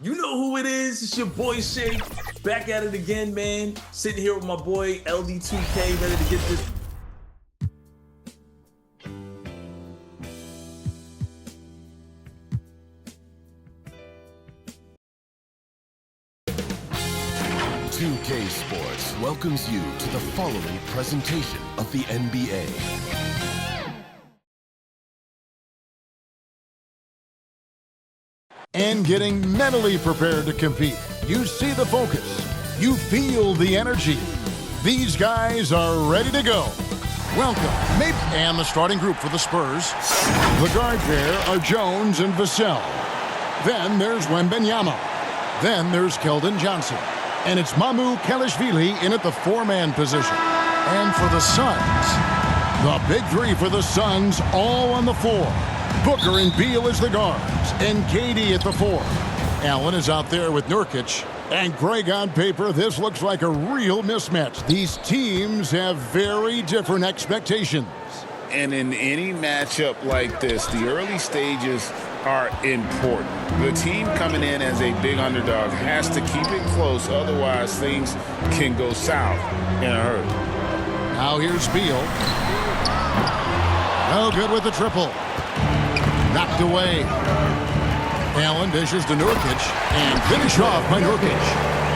You know who it is. It's your boy Shay. Back at it again, man. Sitting here with my boy LD2K, ready to get this. $2K Sports welcomes you to the following presentation of the NBA. And getting mentally prepared to compete. You see the focus. You feel the energy. These guys are ready to go. Welcome. And the starting group for the Spurs. The guard pair are Jones and Vassell. Then there's Wembanyama. Then there's Keldon Johnson. And it's Mamu Kelishvili in at the four-man position. And for the Suns, the big three for the Suns all on the floor. Booker and Beal as the guards, and KD at the four. Allen is out there with Nurkic. And Greg, on paper, this looks like a real mismatch. These teams have very different expectations. And in any matchup like this, the early stages are important. The team coming in as a big underdog has to keep it close, otherwise things can go south in a hurry. Now here's Beal. No good with the triple. Knocked away. Allen dishes to Nurkic and finish off by Nurkic.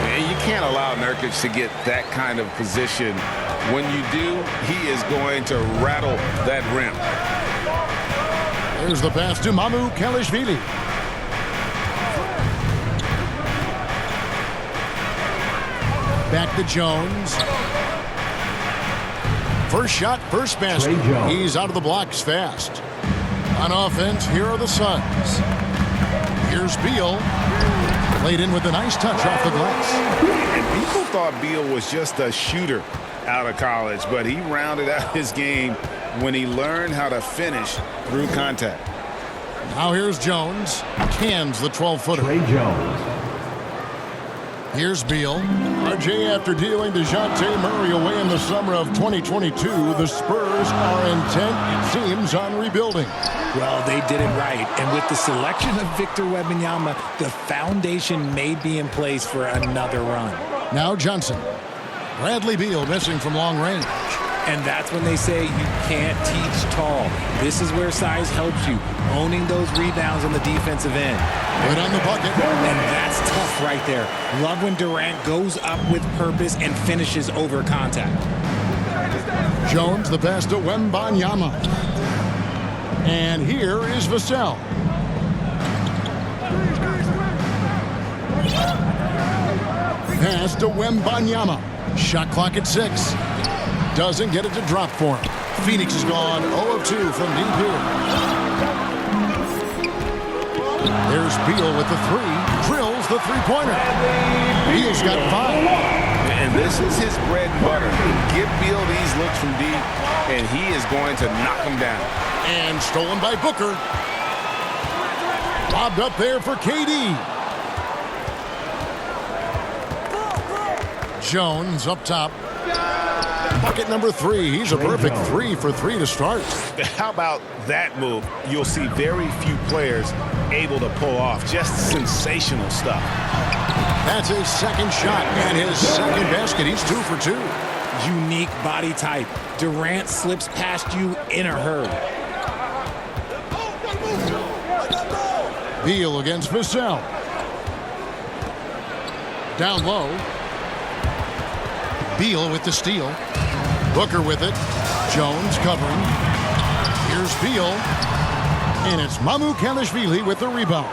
And you can't allow Nurkic to get that kind of position. When you do, he is going to rattle that rim. There's the pass to Mamu Kelishvili. Back to Jones. First shot, first basket. He's out of the blocks fast. On offense, here are the Suns. Here's Beal. Played in with a nice touch off the glass. And people thought Beal was just a shooter out of college, but he rounded out his game when he learned how to finish through contact. Now here's Jones. Cans the 12-footer. Here's Beal. RJ, after dealing DeJounte Murray away in the summer of 2022, the Spurs are intent, it seems, on rebuilding. Well, they did it right. And with the selection of Victor Wembanyama, the foundation may be in place for another run. Now Johnson. Bradley Beal missing from long range. And that's when they say you can't teach tall. This is where size helps you, owning those rebounds on the defensive end. Right on the bucket. And that's tough right there. Love when Durant goes up with purpose and finishes over contact. Jones, the pass to Wembanyama. And here is Vassell. Pass to Wembanyama. Shot clock at 6. Doesn't get it to drop for him. Phoenix has gone 0 of 2 from deep here. There's Beal with the three. Drills the three-pointer. Beal's got 5. And this is his bread and butter. Give Beal these looks from deep, and he is going to knock him down. And stolen by Booker. Lobbed up there for KD. Jones up top. Bucket number 3. He's a perfect 3 for 3 to start. How about that move? You'll see very few players able to pull off. Just sensational stuff. That's his second shot and his second basket. He's 2 for 2. Unique body type. Durant slips past you in a hurry. Beal against Vassell. Down low. Beal with the steal. Booker with it. Jones covering. Here's Beal. And it's Mamu Kelishvili with the rebound.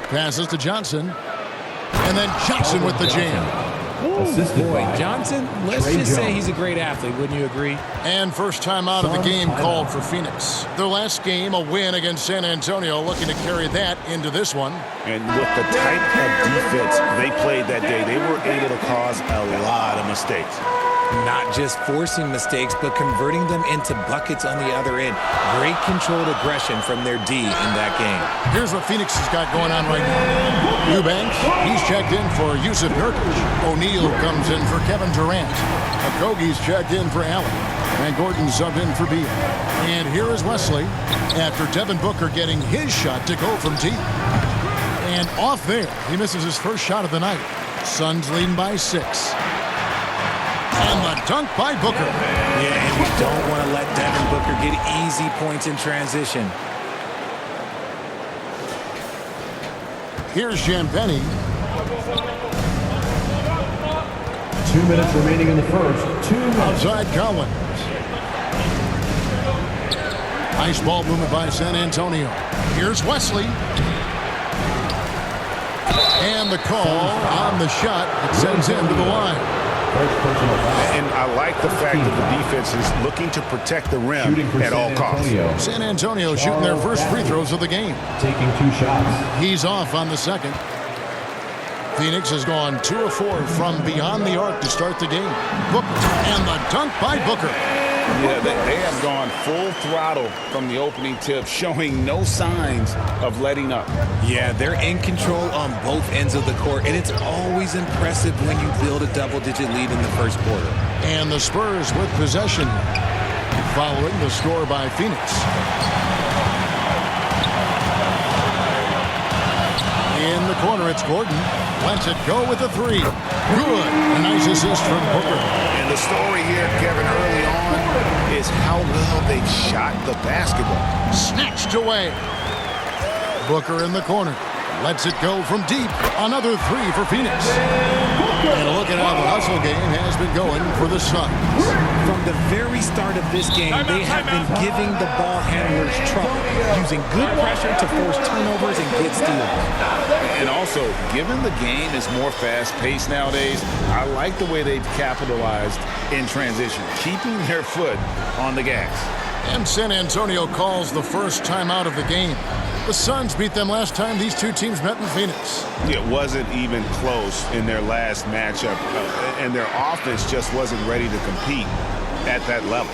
Passes to Johnson. And then Johnson with the jam. Boy, Johnson, let's just say he's a great athlete, wouldn't you agree? And first time out of the game called for Phoenix. Their last game, a win against San Antonio, looking to carry that into this one. And with the type of defense they played that day, they were able to cause a lot of mistakes. Not just forcing mistakes, but converting them into buckets on the other end. Great controlled aggression from their D in that game. Here's what Phoenix has got going on right now. Eubanks, he's checked in for Yusuf Nurkic. O'Neal comes in for Kevin Durant. Okogie's checked in for Allen. And Gordon subbed in for Beal. And here is Wesley after Devin Booker getting his shot to go from deep. And off there, he misses his first shot of the night. Suns leading by 6. And the dunk by Booker. Yeah, and we don't want to let Devin Booker get easy points in transition. Here's Champagnie. 2 minutes remaining in the first. 2 minutes. Outside Collins. Nice ball movement by San Antonio. Here's Wesley. And the call on the shot. It sends him to the line. And I like the fact that the defense is looking to protect the rim at all costs. San Antonio shooting their first free throws of the game. Taking 2 shots. He's off on the second. Phoenix has gone 2 of 4 from beyond the arc to start the game. Booker, and the dunk by Booker. Yeah, they have gone full throttle from the opening tip, showing no signs of letting up. Yeah, they're in control on both ends of the court, and it's always impressive when you build a double-digit lead in the first quarter. And the Spurs with possession following the score by Phoenix. In the corner, it's Gordon. Lets it go with a 3. Good. A nice assist from Booker. And the story here, Kevin, early on is how well they've shot the basketball. Snatched away. Booker in the corner. Lets it go from deep. Another 3 for Phoenix. And look at how the hustle game has been going for the Suns. From the very start of this game, they have been giving the ball handlers trouble, using good pressure to force turnovers and get steals. And also, given the game is more fast-paced nowadays, I like the way they've capitalized in transition, keeping their foot on the gas. And San Antonio calls the first time out of the game. The Suns beat them last time these two teams met in Phoenix. It wasn't even close in their last matchup, and their offense just wasn't ready to compete at that level.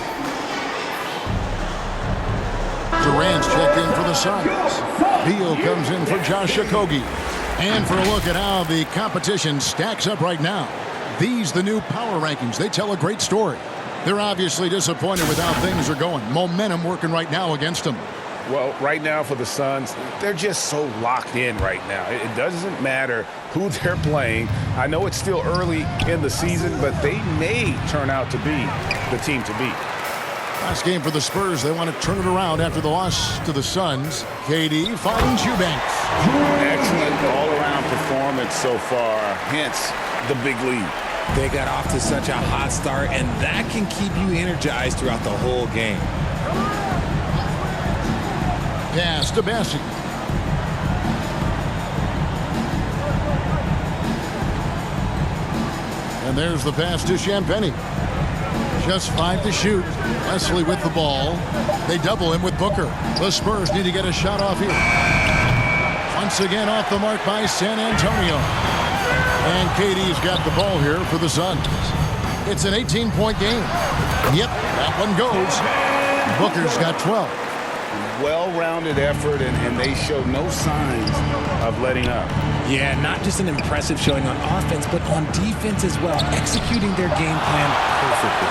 Durant's checked in for the Suns. Beal comes in for Josh Okogie. And for a look at how the competition stacks up right now. These, the new power rankings, they tell a great story. They're obviously disappointed with how things are going. Momentum working right now against them. Well, right now for the Suns, they're just so locked in right now. It doesn't matter who they're playing. I know it's still early in the season, but they may turn out to be the team to beat. Last game for the Spurs. They want to turn it around after the loss to the Suns. KD finds Eubanks. Excellent all-around performance so far, hence the big lead. They got off to such a hot start, and that can keep you energized throughout the whole game. Pass to Bassey. And there's the pass to Champagnie. Just 5 to shoot. Wesley with the ball. They double him with Booker. The Spurs need to get a shot off here. Once again off the mark by San Antonio. And KD's got the ball here for the Suns. It's an 18-point game. Yep, that one goes. Booker's got 12. Well-rounded effort, and they show no signs of letting up. Yeah, not just an impressive showing on offense, but on defense as well, executing their game plan perfectly.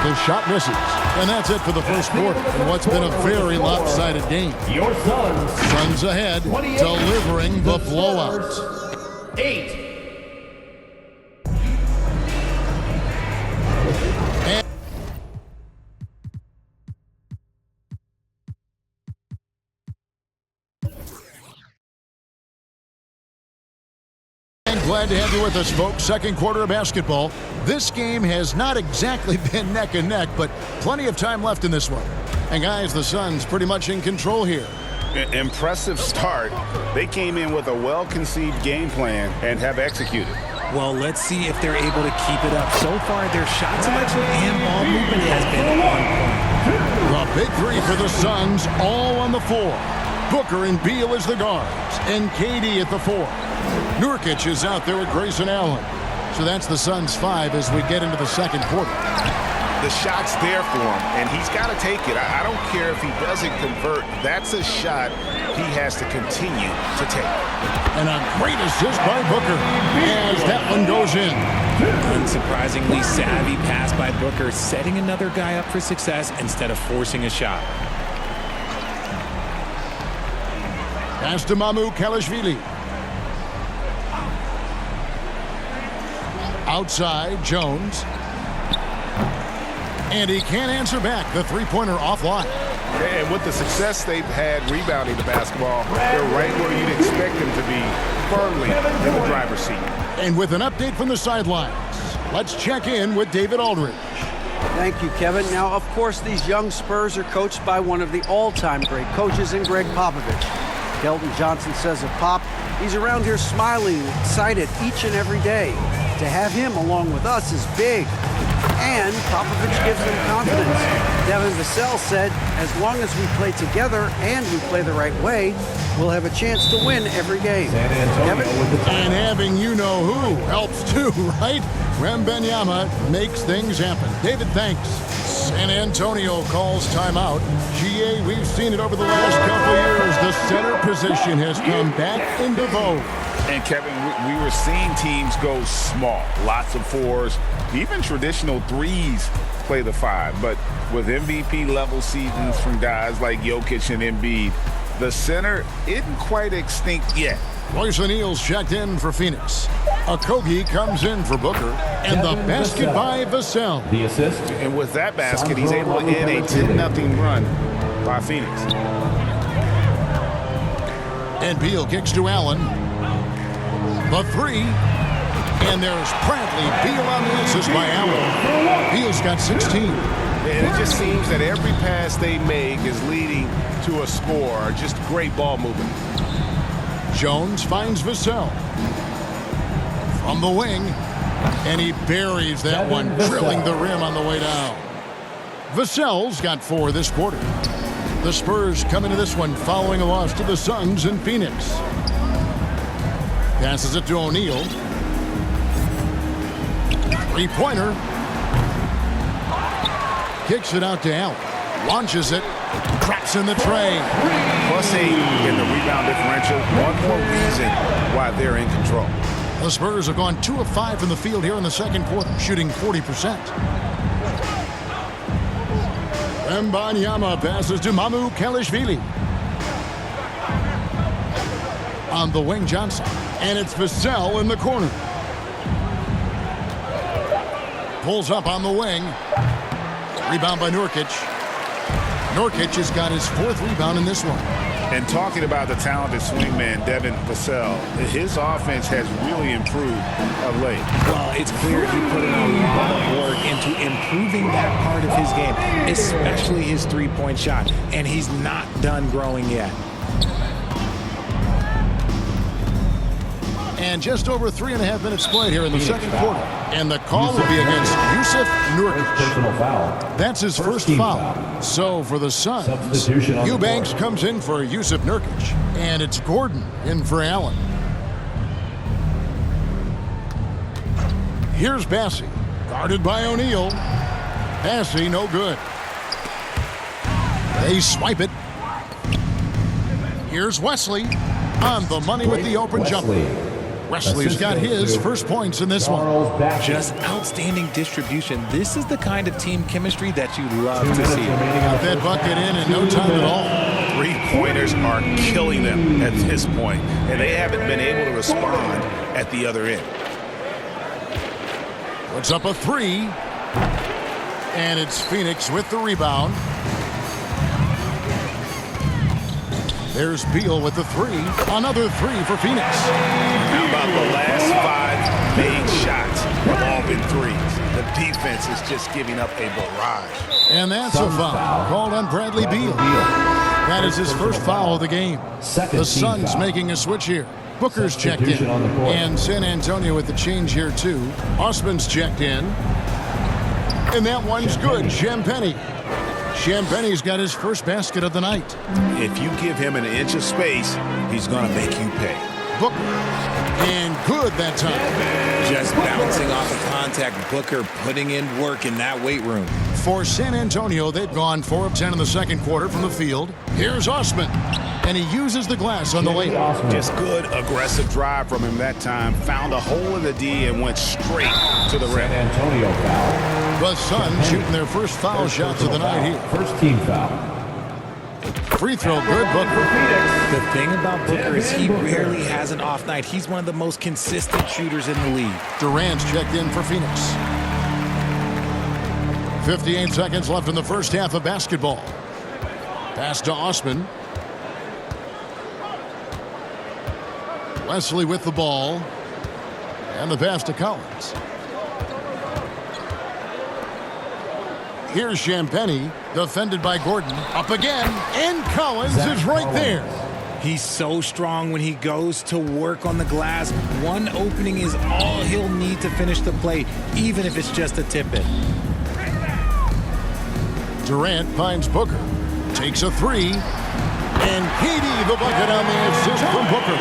The shot misses, and that's it for the first quarter in what's been a very lopsided game. Your Suns. Suns ahead, delivering the blowout. 8. Glad to have you with us, folks. Second quarter of basketball. This game has not exactly been neck and neck, but plenty of time left in this one. And guys, the Suns pretty much in control here. Impressive start. They came in with a well-conceived game plan and have executed. Well, let's see if they're able to keep it up. So far, their shot selection and ball movement has been on point. The big 3 for the Suns, all on the floor. Booker and Beal as the guards, and KD at the 4. Nurkic is out there with Grayson Allen. So that's the Suns' 5 as we get into the second quarter. The shot's there for him, and he's got to take it. I don't care if he doesn't convert. That's a shot he has to continue to take. And a great assist by Booker as that one goes in. Unsurprisingly savvy pass by Booker, setting another guy up for success instead of forcing a shot. Pass to Mamukelashvili. Outside, Jones. And he can't answer back. The three-pointer offline. And with the success they've had rebounding the basketball, they're right where you'd expect them to be, firmly in the driver's seat. And with an update from the sidelines, let's check in with David Aldridge. Thank you, Kevin. Now, of course, these young Spurs are coached by one of the all-time great coaches in Greg Popovich. Keldon Johnson says of Pop, he's around here smiling, excited each and every day. To have him along with us is big. And Popovich gives them confidence. Devin Vassell said, as long as we play together and we play the right way, we'll have a chance to win every game. And having you-know-who helps too, right? Wembanyama makes things happen. David, thanks. San Antonio calls timeout. GA, we've seen it over the last couple of years. The center position has come back into vogue. And Kevin, we were seeing teams go small, lots of fours, even traditional threes play the five. But with MVP level seasons from guys like Jokic and Embiid, the center isn't quite extinct yet. Royce O'Neal's checked in for Phoenix. Okogie comes in for Booker. And the basket by Vassell. The assist. And with that basket, he's able to end a 10-0 run by Phoenix. And Beal kicks to Allen. The three. And there's Bradley Beal on the assist by Allen. Beal's got 16. And it just seems that every pass they make is leading to a score. Just great ball movement. Jones finds Vassell. From the wing. And he buries that one, drilling the rim on the way down. Vassell's got 4 this quarter. The Spurs come into this one following a loss to the Suns in Phoenix. Passes it to O'Neal. Three-pointer. Kicks it out to Allen. Launches it. Traps in the tray. +8 in the rebound differential. One more reason why they're in control. The Spurs have gone 2 of 5 from the field here in the second quarter, shooting 40%. Wembanyama passes to Mamukelashvili. On the wing, Johnson. And it's Vassell in the corner. Pulls up on the wing. Rebound by Nurkic. Nurkic has got his 4th rebound in this one. And talking about the talented swingman, Devin Vassell, his offense has really improved of late. Well, it's clear he put in a lot of work into improving that part of his game, especially his three-point shot. And he's not done growing yet. And just over 3.5 minutes played here in the second quarter. And the call will be against Jusuf Nurkic. Personal foul. That's his first foul. So for the Suns, Substitution on the Eubanks court. comes in for Jusuf Nurkic. And it's Gordon in for Allen. Here's Bassey. Guarded by O'Neal. Bassey, no good. They swipe it. Here's Wesley. On the money with the open jumper. Wesley's got his first points in this one. Just outstanding distribution. This is the kind of team chemistry that you love to see. Got that bucket in no time at all. Three-pointers are killing them at this point, and they haven't been able to respond at the other end. Puts up a 3. And it's Phoenix with the rebound. There's Beal with the 3. Another 3 for Phoenix. How about the last 5 made shots have all been threes? The defense is just giving up a barrage. And that's a foul called on Bradley Beal. That is his first foul of the game. The Suns making a switch here. Booker's checked in. And San Antonio with the change here too. Osman's checked in. And that one's good. Champagnie. Champagnie's got his first basket of the night. If you give him an inch of space, he's going to make you pay. Booker. And good that time. Just bouncing off of contact. Booker putting in work in that weight room. For San Antonio, they've gone 4 of 10 in the second quarter from the field. Here's Osman. And he uses the glass on the layup. Just good, aggressive drive from him that time. Found a hole in the D and went straight to the rim. San Antonio foul. The Suns shooting their first foul shots of the night here. First team foul. Free throw, good, Booker. The thing about Booker is he rarely has an off night. He's one of the most consistent shooters in the league. Durant's checked in for Phoenix. 58 seconds left in the first half of basketball. Pass to Osman. Wesley with the ball. And the pass to Collins. Here's Champagnie, defended by Gordon. Up again, and Collins is right there. He's so strong when he goes to work on the glass. One opening is all he'll need to finish the play, even if it's just a tip-in. Durant finds Booker. Takes a three. And Katie the bucket on the assist from Booker.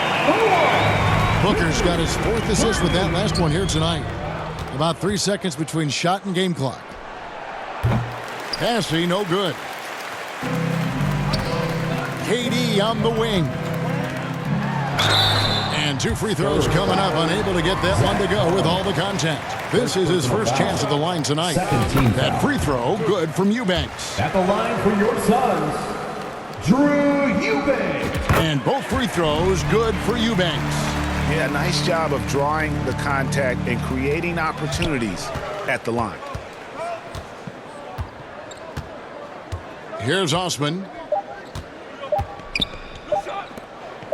Booker's got his 4th assist with that last one here tonight. About 3 seconds between shot and game clock. Passing, no good. KD on the wing. And 2 free throws coming up, unable to get that one to go with all the contact. This is his first chance at the line tonight. That free throw, good from Eubanks. At the line for your Suns, Drew Eubanks. And both free throws, good for Eubanks. Yeah, nice job of drawing the contact and creating opportunities at the line. Here's Osman.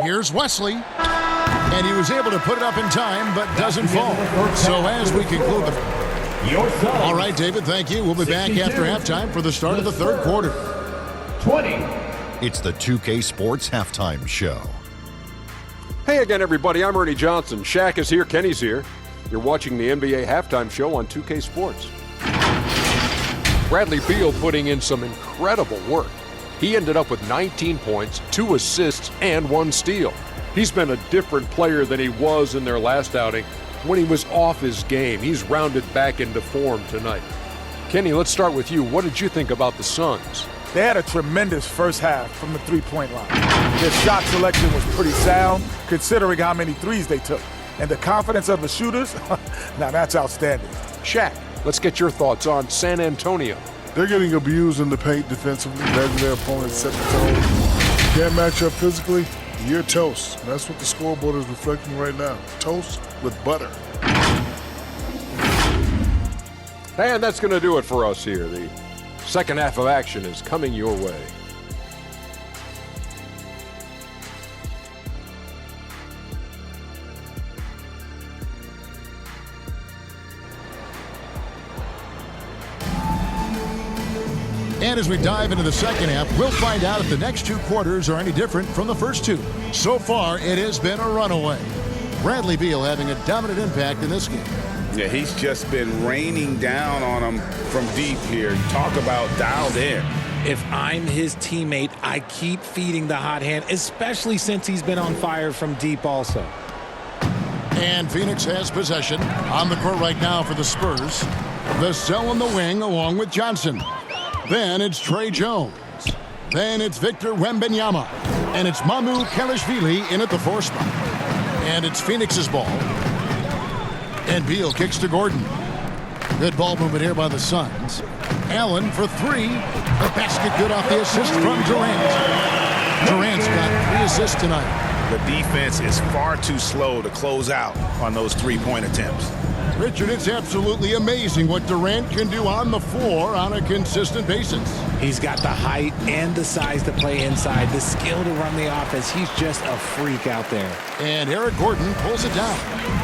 Here's Wesley. And he was able to put it up in time, but doesn't fall. So as we conclude the... All right, David, thank you. We'll be back after halftime for the start of the third quarter. 20. It's the 2K Sports Halftime Show. Hey again, everybody. I'm Ernie Johnson. Shaq is here. Kenny's here. You're watching the NBA Halftime Show on 2K Sports. Bradley Beal putting in some incredible work. He ended up with 19 points, 2 assists, and 1 steal. He's been a different player than he was in their last outing when he was off his game. He's rounded back into form tonight. Kenny, let's start with you. What did you think about the Suns? They had a tremendous first half from the three-point line. Their shot selection was pretty sound, considering how many threes they took. And the confidence of the shooters, now that's outstanding. Shaq, let's get your thoughts on San Antonio. They're getting abused in the paint defensively, letting their opponents set the tone. Can't match up physically, you're toast. And that's what the scoreboard is reflecting right now. Toast with butter. And that's going to do it for us here. The second half of action is coming your way. And as we dive into the second half, we'll find out if the next 2 quarters are any different from the first 2. So far, it has been a runaway. Bradley Beal having a dominant impact in this game. Yeah, he's just been raining down on them from deep here. Talk about dialed in. If I'm his teammate, I keep feeding the hot hand, especially since he's been on fire from deep also. And Phoenix has possession on the court right now for the Spurs. Vassell in the wing along with Johnson. Then it's Trey Jones. Then it's Victor Wembanyama. And it's Mamu Kelishvili in at the 4 spot. And it's Phoenix's ball. And Beal kicks to Gordon. Good ball movement here by the Suns. Allen for 3. The basket good off the assist from Durant. Durant's got 3 assists tonight. The defense is far too slow to close out on those 3-point attempts. Richard, it's absolutely amazing what Durant can do on the floor on a consistent basis. He's got the height and the size to play inside, the skill to run the offense. He's just a freak out there. And Eric Gordon pulls it down.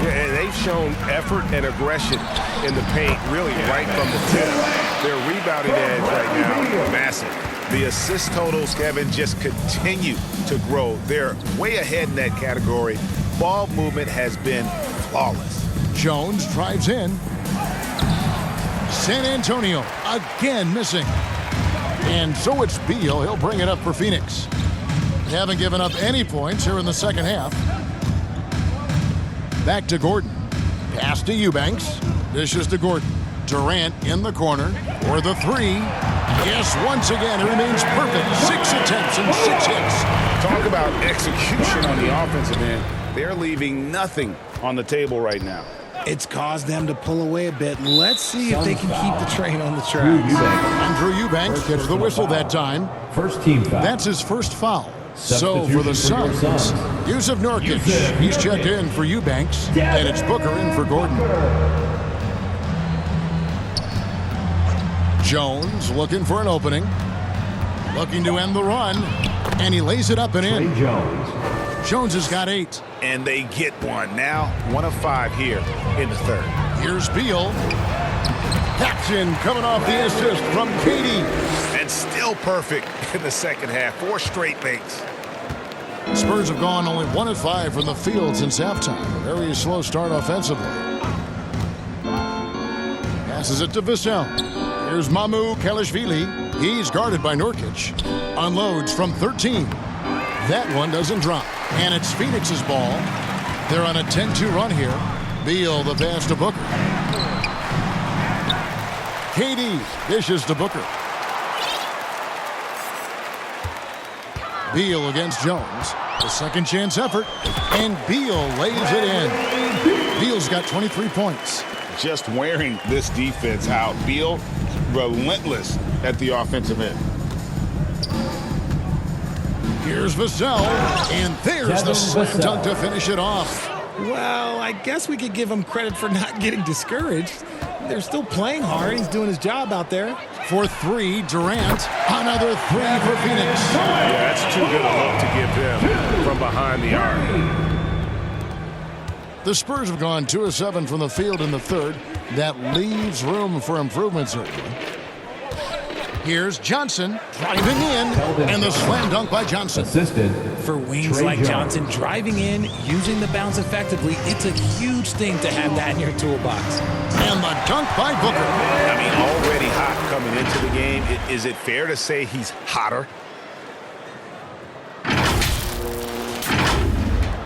Yeah, and they've shown effort and aggression in the paint really right from the tip. Their rebounding edge right now, massive. The assist totals, Kevin, just continue to grow. They're way ahead in that category. Ball movement has been flawless. Jones drives in. San Antonio again missing. And so it's Beal. He'll bring it up for Phoenix. They haven't given up any points here in the second half. Back to Gordon. Pass to Eubanks. Dishes to Gordon. Durant in the corner for the 3. Yes, once again, it remains perfect. 6 attempts and 6 hits. Talk about execution on the offensive end. They're leaving nothing on the table right now. It's caused them to pull away a bit. Let's see if they can keep the train on the track. Andrew Eubanks gets the whistle that time. First team foul. That's his first foul. So for the Suns, Yusuf Nurkic, he's checked in for Eubanks, and it's Booker in for Gordon. Jones looking for an opening, looking to end the run, and he lays it up and in. Jones has got 8. And they get one. Now 1 of 5 here in the third. Here's Beal. That's in, coming off the assist from Katie. And still perfect in the second half. 4 straight makes. Spurs have gone only 1 of 5 from the field since halftime. A very slow start offensively. Passes it to Vassell. Here's Mamu Kelishvili. He's guarded by Nurkic. Unloads from 13. That one doesn't drop. And it's Phoenix's ball. They're on a 10-2 run here. Beal the pass to Booker. KD dishes to Booker. Beal against Jones. The second chance effort. And Beal lays it in. Beal's got 23 points. Just wearing this defense out. Beal relentless at the offensive end. Here's Vassell, and there's the slam dunk to finish it off. Well, I guess we could give him credit for not getting discouraged. They're still playing hard. He's doing his job out there. For 3, Durant. Another 3 for Phoenix. Yeah, that's too good a look to give him from behind the arc. The Spurs have gone 2 of 7 from the field in the third. That leaves room for improvement, certainly. Here's Johnson driving in, and the slam dunk by Johnson. Assisted for wings Trey like Jones. Johnson driving in, using the bounce effectively. It's a huge thing to have that in your toolbox. And the dunk by Booker. I mean, already hot coming into the game. Is it fair to say he's hotter?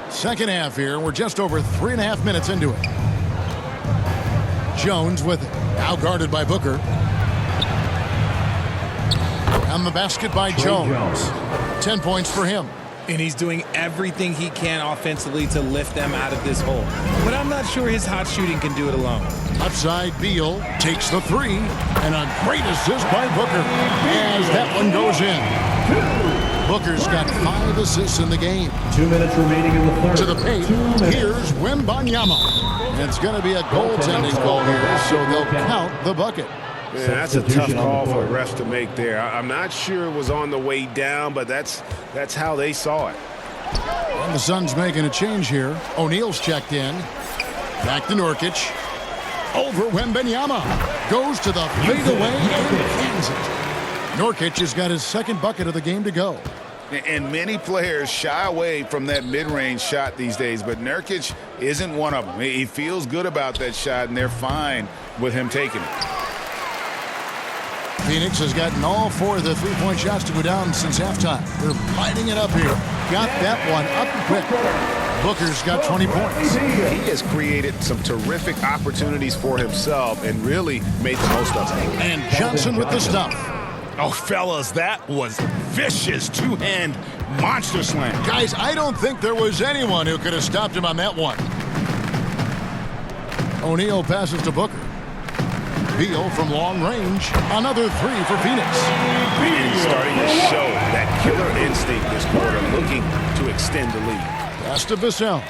Second half here. We're just over 3.5 minutes into it. Jones with it. Now guarded by Booker. And the basket by Jones. 10 points for him. And he's doing everything he can offensively to lift them out of this hole. But I'm not sure his hot shooting can do it alone. Upside, Beal takes the 3. And a great assist by Booker as that one goes in. Booker's got 5 assists in the game. 2 minutes remaining in the third. To the paint, here's Wembanyama. It's going to be a goaltending call here, so they'll count the bucket. Yeah, that's a tough call for refs to make there. I'm not sure it was on the way down, but that's how they saw it. And the Suns making a change here. O'Neal's checked in. Back to Nurkic. Over Wembanyama. Goes to the fadeaway and cans it. Nurkic has got his second bucket of the game to go. And many players shy away from that mid-range shot these days, but Nurkic isn't one of them. He feels good about that shot, and they're fine with him taking it. Phoenix has gotten all 4 of the 3-point shots to go down since halftime. They're lighting it up here. Got that one up quick. Booker's got 20 points. He has created some terrific opportunities for himself and really made the most of it. And Johnson with the stuff. Oh, fellas, that was vicious two-hand monster slam. Guys, I don't think there was anyone who could have stopped him on that one. O'Neal passes to Booker. Beal from long range. Another 3 for Phoenix. And he's starting to show that killer instinct this quarter, looking to extend the lead. Pass to Vassell.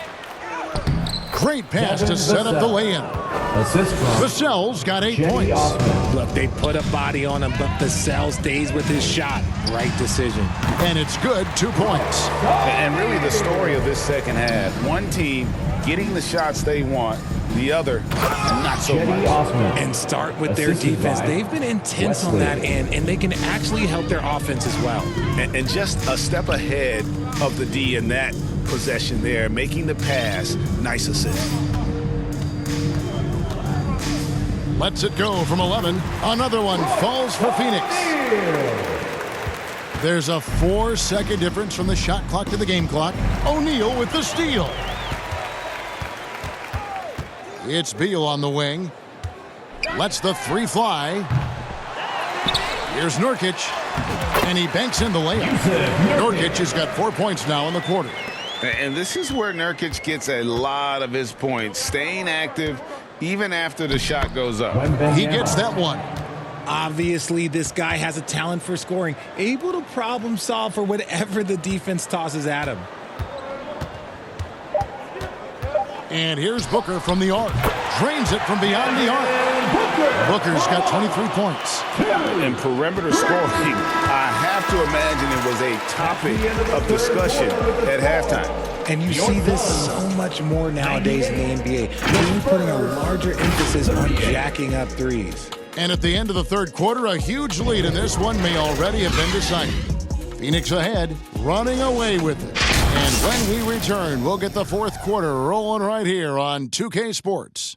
Great pass to set up the lay-in. Assist from Vassell's got 8 points. Look, they put a body on him, but Vassell stays with his shot. Right decision. And it's good, 2 points. And really the story of this second half, one team getting the shots they want, the other not so much. And start with their defense. They've been intense on that end, and they can actually help their offense as well. And just a step ahead of the D in that possession there, making the pass. Nice assist. Lets it go from 11. Another one falls for Phoenix. There's a 4-second difference from the shot clock to the game clock. O'Neal with the steal. It's Beal on the wing. Lets the 3 fly. Here's Nurkic. And he banks in the layup. Nurkic has got 4 points now in the quarter. And this is where Nurkic gets a lot of his points, staying active even after the shot goes up. He gets that one. Obviously, this guy has a talent for scoring, able to problem solve for whatever the defense tosses at him. And here's Booker from the arc. Drains it from beyond the arc. Booker's got 23 points. In perimeter scoring, I have to imagine it was a topic of discussion at halftime. And you see this so much more nowadays in the NBA. They're putting a larger emphasis on jacking up threes. And at the end of the third quarter, a huge lead in this one may already have been decided. Phoenix ahead, running away with it. And when we return, we'll get the fourth quarter rolling right here on 2K Sports.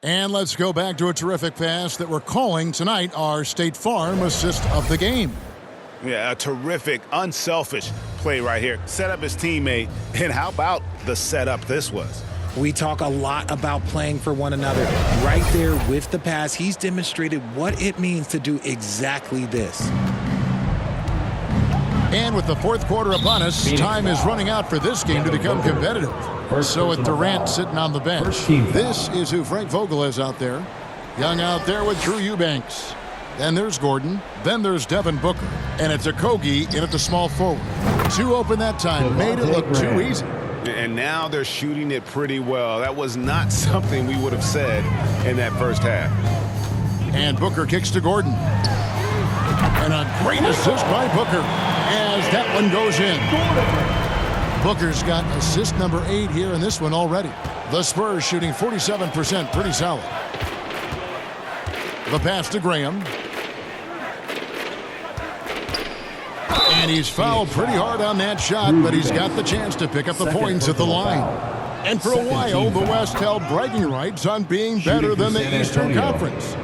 And let's go back to a terrific pass that we're calling tonight our State Farm assist of the game. Yeah, a terrific, unselfish play right here. Set up his teammate, and how about the setup this was? We talk a lot about playing for one another. Right there with the pass, he's demonstrated what it means to do exactly this. And with the fourth quarter upon us, time is running out for this game to become competitive. So with Durant sitting on the bench, this is who Frank Vogel is out there. Young out there with Drew Eubanks. Then there's Gordon. Then there's Devin Booker. And it's Okogie in at the small forward. Two open that time. Made it look too easy. And now they're shooting it pretty well. That was not something we would have said in that first half. And Booker kicks to Gordon. And a great assist by Booker as that one goes in. Booker's got assist number 8 here in this one already. The Spurs shooting 47%, pretty solid. The pass to Graham. And he's fouled pretty hard on that shot, but he's got the chance to pick up the points at the line. And for a while, the West held bragging rights on being better than the Eastern Conference.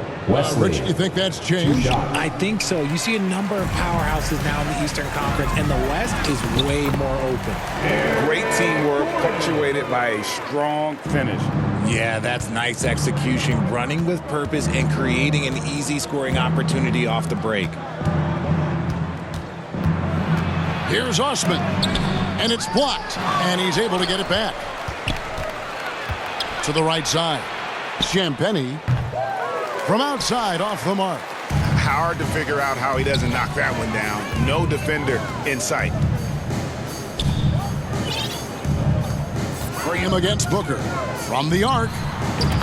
Rich, you think that's changed? I think so. You see a number of powerhouses now in the Eastern Conference, and the West is way more open. Great teamwork, punctuated by a strong finish. Yeah, that's nice execution, running with purpose and creating an easy scoring opportunity off the break. Here's Osman, and it's blocked, and he's able to get it back. To the right side, Champagnie from outside off the mark. Hard to figure out how he doesn't knock that one down. No defender in sight. Graham against Booker. From the arc,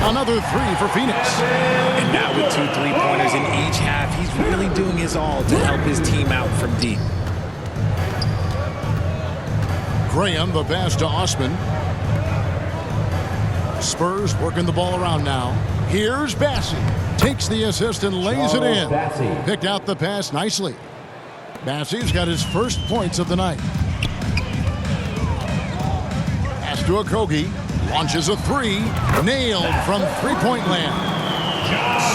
another three for Phoenix. And now with 2 3-pointers in each half, he's really doing his all to help his team out from deep. Graham, the pass to Osman. Spurs working the ball around now. Here's Bassey. Takes the assist and lays it in. Picked out the pass nicely. Bassey's got his first points of the night. Pass to Okogie. Launches a three. Nailed from three-point land.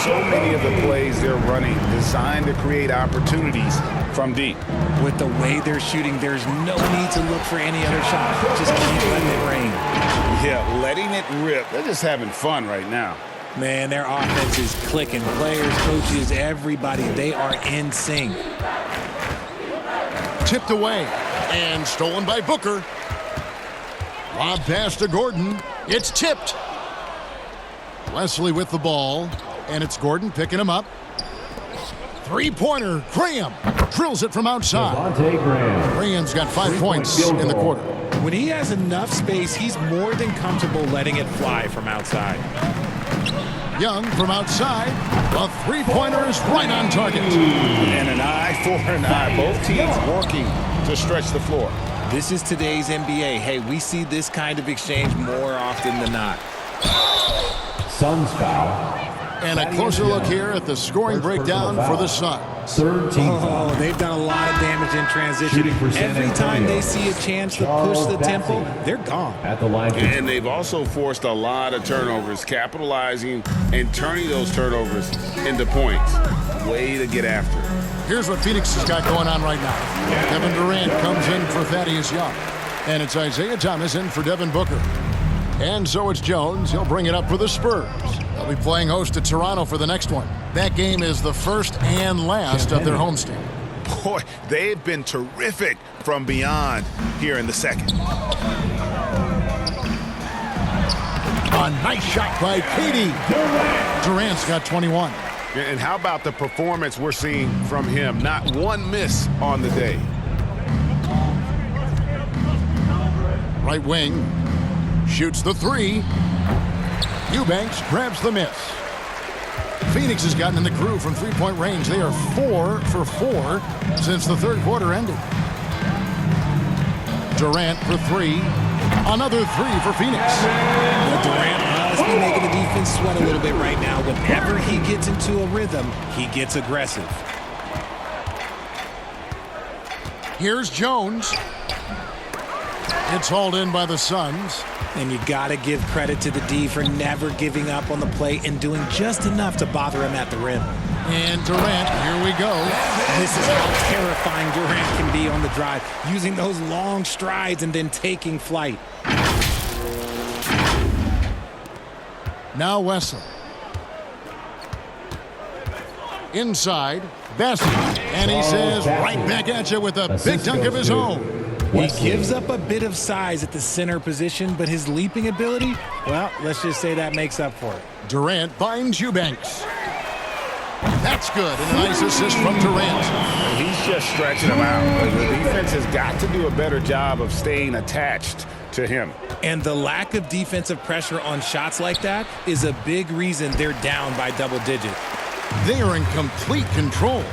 So many of the plays they're running designed to create opportunities from deep. With the way they're shooting, there's no need to look for any other shot. Just keep letting it rain. Yeah, letting it rip. They're just having fun right now. Man, their offense is clicking. Players, coaches, everybody, they are in sync. Tipped away and stolen by Booker. Lob pass to Gordon. It's tipped. Wesley with the ball, and it's Gordon picking him up. Three-pointer, Graham drills it from outside. Graham's got 5 points in the quarter. When he has enough space, he's more than comfortable letting it fly from outside. Young from outside. A three-pointer is right on target. And an eye for an eye. Both teams working to stretch the floor. This is today's NBA. Hey, we see this kind of exchange more often than not. Suns foul. And a closer look here at the scoring breakdown for the Suns. Third team foul. They've done a lot of damage in transition. Every time they see a chance to push the tempo, they're gone. At the line. And they've also forced a lot of turnovers, capitalizing and turning those turnovers into points. Way to get after it. Here's what Phoenix has got going on right now. Kevin Durant comes in for Thaddeus Young. And it's Isaiah Thomas in for Devin Booker. And so it's Jones. He'll bring it up for the Spurs. They'll be playing host to Toronto for the next one. That game is the first and last of their homestand. Boy, they've been terrific from beyond here in the second. A nice shot by KD. Durant's got 21. And how about the performance we're seeing from him? Not one miss on the day. Right wing. Shoots the three. Eubanks grabs the miss. Phoenix has gotten in the groove from three-point range. They are 4 for 4 since the third quarter ended. Durant for three. Another three for Phoenix. Durant must be making the defense sweat a little bit right now. Whenever he gets into a rhythm, he gets aggressive. Here's Jones. It's hauled in by the Suns. And you got to give credit to the D for never giving up on the play and doing just enough to bother him at the rim. And Durant, here we go. This is how terrifying Durant can be on the drive, using those long strides and then taking flight. Now Wesley. Inside, Bessie. And he says right back at you with a big dunk of his own. He gives up a bit of size at the center position, but his leaping ability, well, let's just say that makes up for it. Durant finds Eubanks. That's good. And a nice assist from Durant. He's just stretching him out. The defense has got to do a better job of staying attached to him. And the lack of defensive pressure on shots like that is a big reason they're down by double digits. They are in complete control.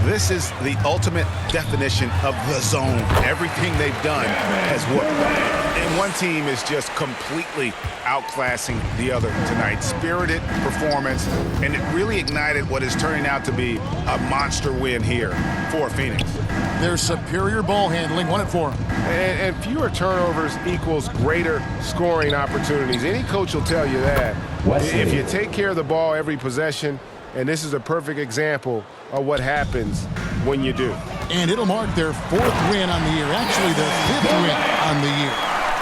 This is the ultimate definition of the zone. Everything they've done has worked. And one team is just completely outclassing the other tonight. Spirited performance, and it really ignited what is turning out to be a monster win here for Phoenix. Their superior ball handling won it for them. And fewer turnovers equals greater scoring opportunities. Any coach will tell you that. If you take care of the ball every possession, and this is a perfect example of what happens when you do. And it'll mark their 4th win on the year. Actually, their 5th win on the year.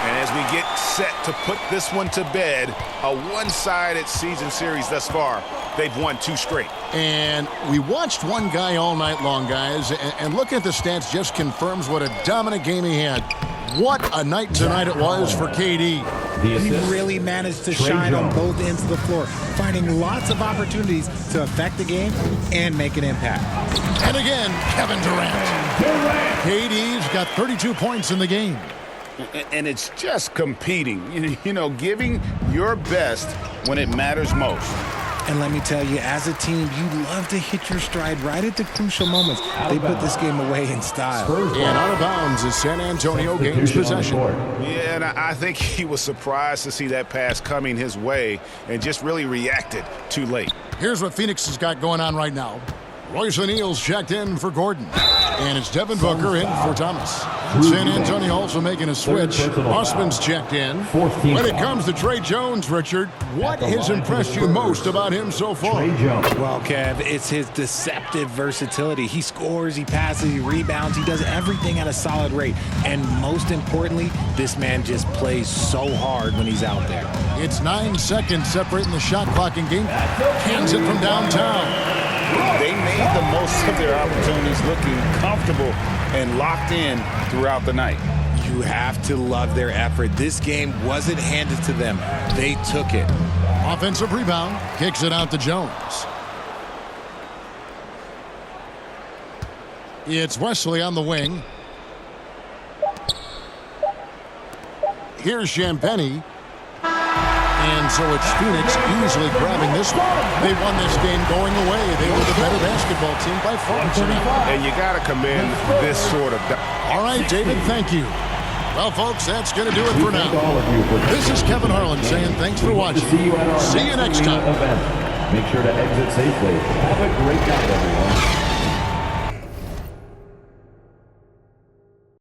And as we get set to put this one to bed, a one-sided season series thus far, they've won 2 straight. And we watched one guy all night long, guys, and looking at the stats just confirms what a dominant game he had. What a night tonight it was for KD. He really managed to shine on both ends of the floor, finding lots of opportunities to affect the game and make an impact. And again, Kevin Durant. KD's got 32 points in the game. And it's just competing, you know, giving your best when it matters most. And let me tell you, as a team, you love to hit your stride right at the crucial moments. They put this game away in style. And out of bounds as San Antonio gains possession. Yeah, and I think he was surprised to see that pass coming his way and just really reacted too late. Here's what Phoenix has got going on right now. Royce O'Neal's checked in for Gordon. And it's Devin Booker in for Thomas. San Antonio also making a switch. Osman's checked in. When it comes to Trey Jones, Richard, what has impressed you most about him so far? Well, Kev, it's his deceptive versatility. He scores, he passes, he rebounds, he does everything at a solid rate. And most importantly, this man just plays so hard when he's out there. It's 9 seconds separating the shot clock in game. Hands it from downtown. They made the most of their opportunities, looking comfortable and locked in throughout the night. You have to love their effort. This game wasn't handed to them. They took it. Offensive rebound. Kicks it out to Jones. It's Wesley on the wing. Here's Champagnie. And so it's Phoenix easily grabbing this one. They won this game going away. They were the better basketball team by far. And you got to commend this sort of... All right, David, thank you. Well, folks, that's going to do it for now. This is Kevin Harlan saying thanks for watching. See you next time. Make sure to exit safely. Have a great night, everyone.